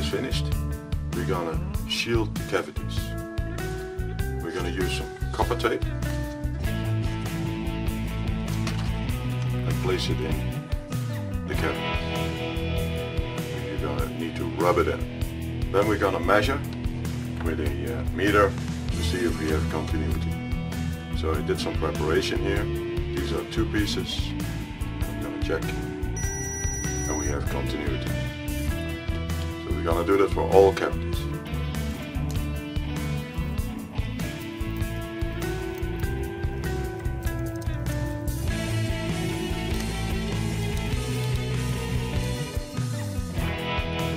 is finished, we're gonna shield the cavities. We're gonna use some copper tape and place it in the cavities. You're gonna need to rub it in. Then we're gonna measure with a meter to see if we have continuity. So I did some preparation here. These are 2 pieces. I'm gonna check, and we have continuity. So we're gonna do that for all cavities.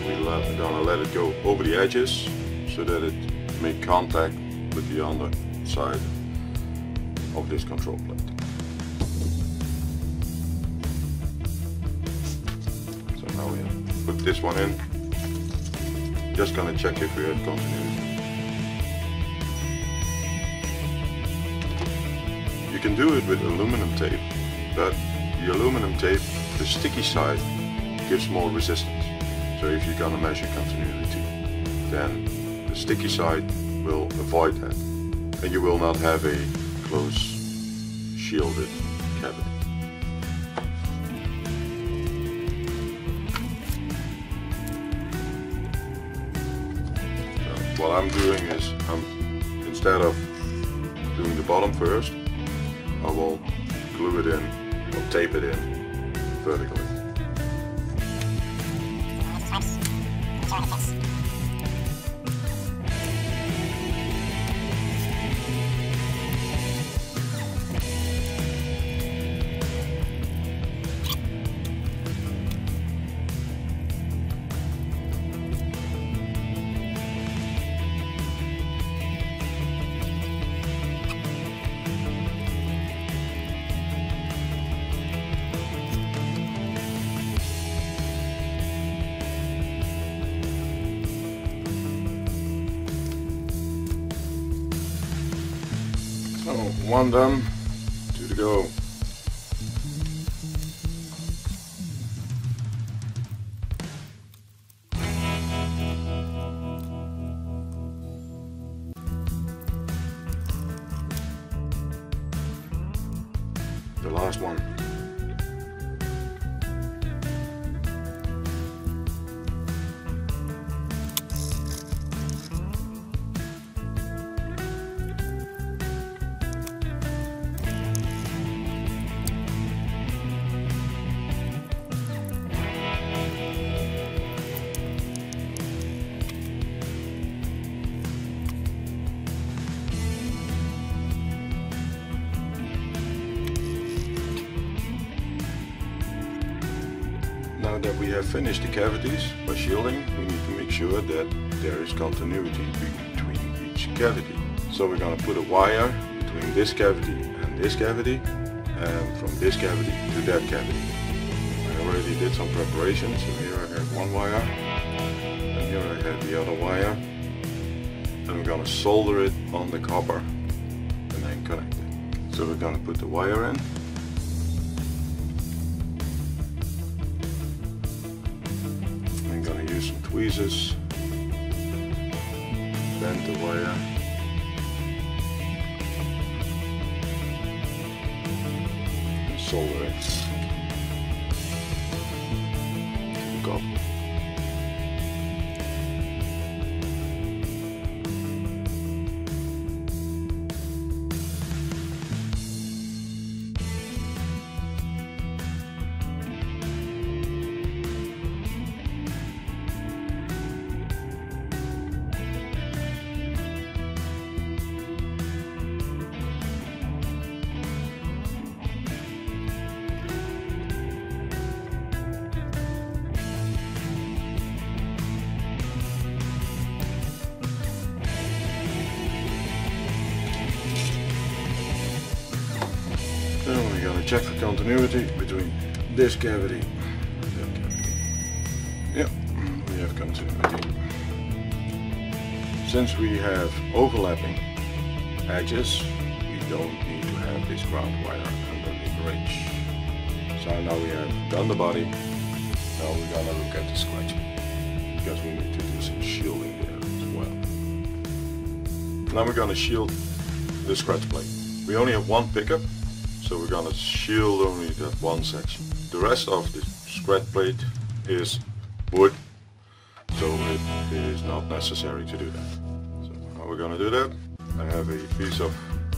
We're gonna let it go over the edges so that it make contact with the underside of this control plate. So now we put this one in. Just gonna check if we have continuity. You can do it with aluminum tape, but the aluminum tape, the sticky side, gives more resistance. So if you're gonna measure continuity, then the sticky side will avoid that, and you will not have a close shielded cavity. So what I'm doing is, instead of doing the bottom first, I will glue it in or tape it in vertically. So, 1 done, 2 to go. The last one. Now that we have finished the cavities by shielding, we need to make sure that there is continuity between each cavity. So we're going to put a wire between this cavity and this cavity, and from this cavity to that cavity. I already did some preparation, so here I have one wire, and here I have the other wire, and I'm going to solder it on the copper and then connect it. So we're going to put the wire in. I'm going to use some tweezers, bend the wire, and solder it to the copper. Then we're going to check for continuity between this cavity and that cavity. Yep, we have continuity. Since we have overlapping edges, we don't need to have this ground wire under the bridge. So now we have done the body. Now we're going to look at the scratching. because we need to do some shielding there as well. Now we're going to shield the scratch plate. We only have one pickup, so we're going to shield only that one section. The rest of the scratch plate is wood, so it is not necessary to do that. So how we're going to do that? I have a piece of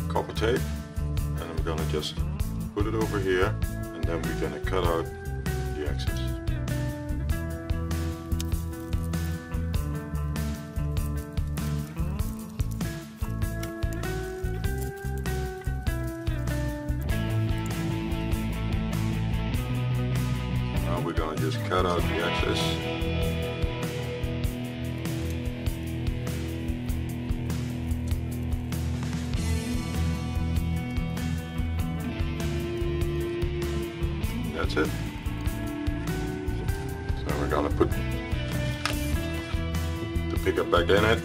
copper tape, and I'm going to just put it over here, and then we're going to cut out the excess. Now we're going to just cut out the excess. That's it. So we're going to put the pickup back in it.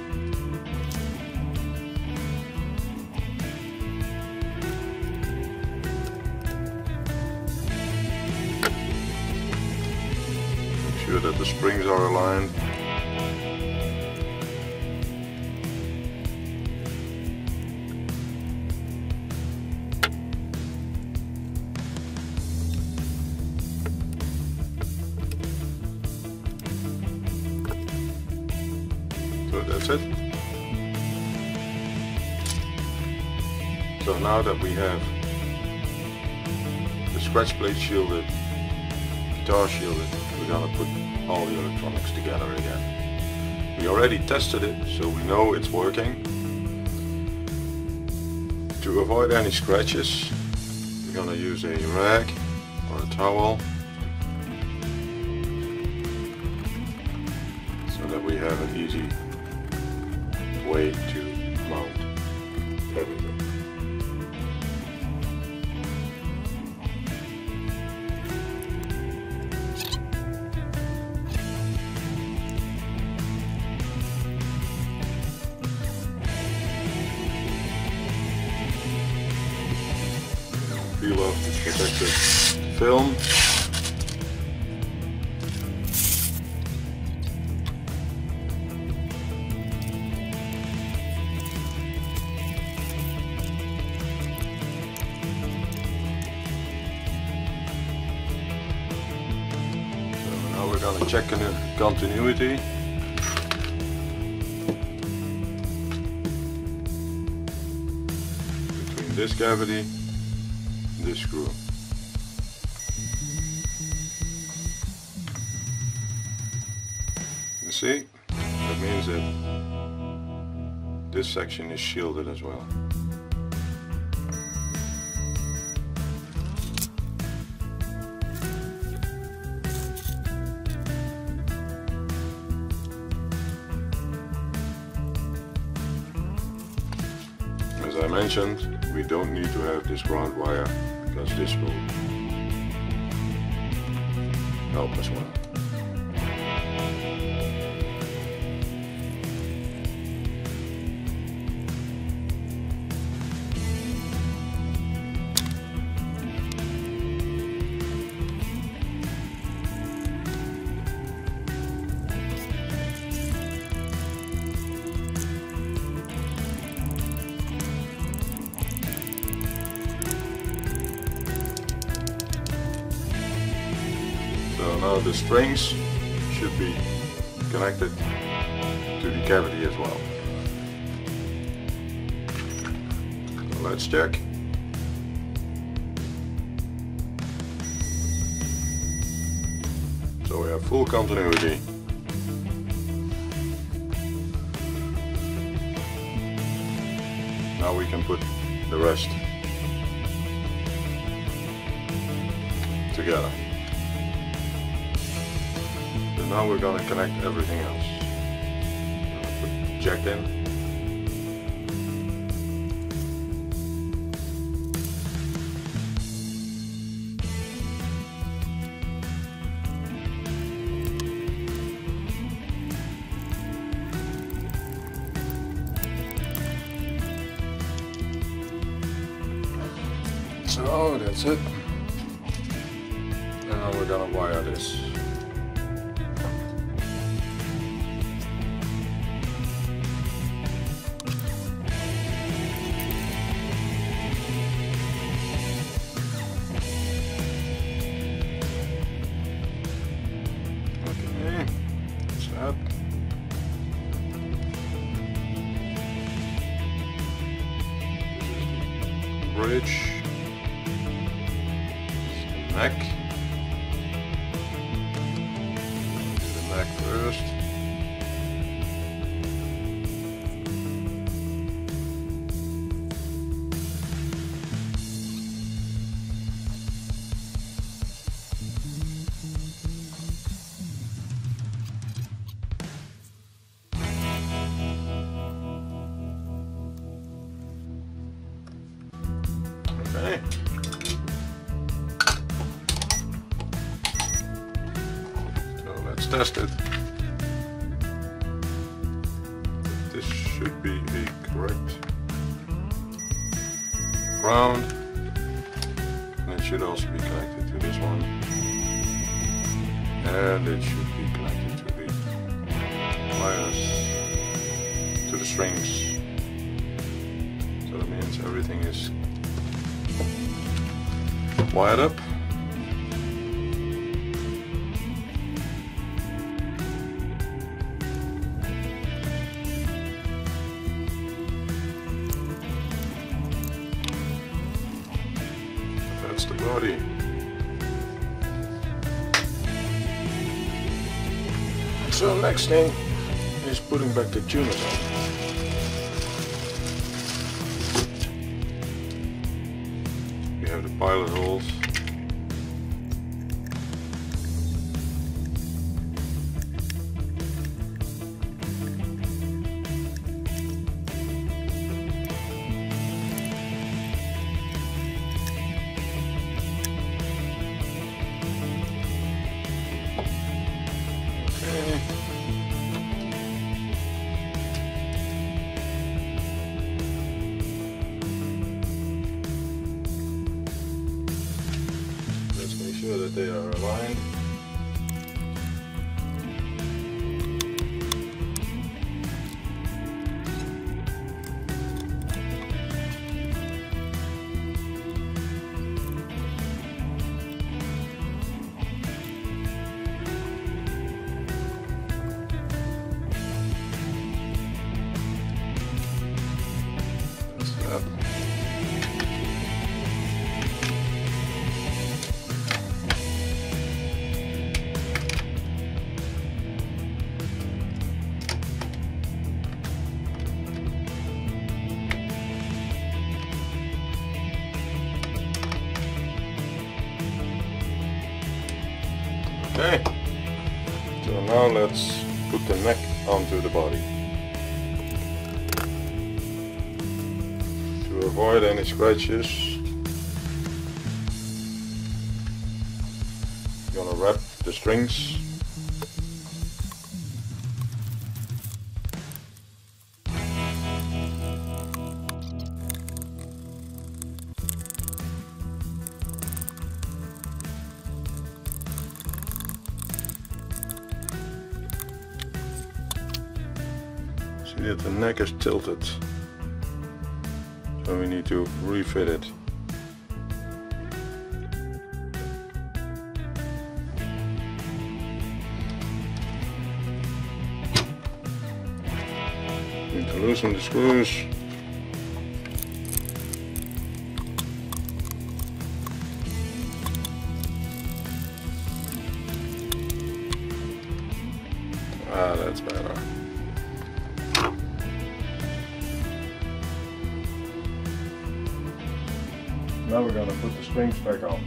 Make sure that the springs are aligned. So that's it. So now that we have the scratch plate shielded, guitar shielded, we're going to put all the electronics together again. We already tested it, so we know it's working. To avoid any scratches, we're going to use a rag or a towel so that we have an easy way to mount everything. Peel off the protective film. Now we're going to check the continuity. Between this cavity and this screw. You see? That means that this section is shielded as well. As I mentioned, we don't need to have this ground wire because this will help as well. So now the strings should be connected to the cavity as well. So let's check. So we have full continuity. Now we can put the rest together. So now we're going to connect everything else. Put the jack in. So that's it. And now we're gonna wire this. bridge, neck. Do the neck first. Okay. So let's test it. This should be a correct ground, and it should also be connected to this one, and it should be connected to the wires, to the strings. So that means everything is wired up. That's the body. So next thing is putting back the tuners on. We have the pilot holes. Sure that they are aligned. That's that. Okay, so now let's put the neck onto the body. To avoid any scratches, you're gonna wrap the strings. See that the neck is tilted, so we need to refit it. Need to loosen the screws. Ah, that's better. Now we're going to put the strings back on.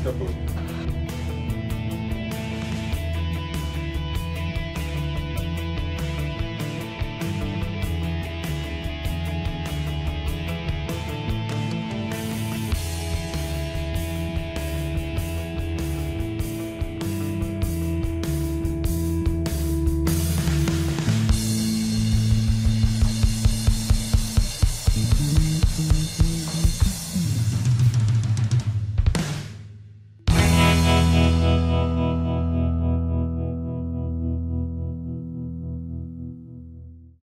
Couple.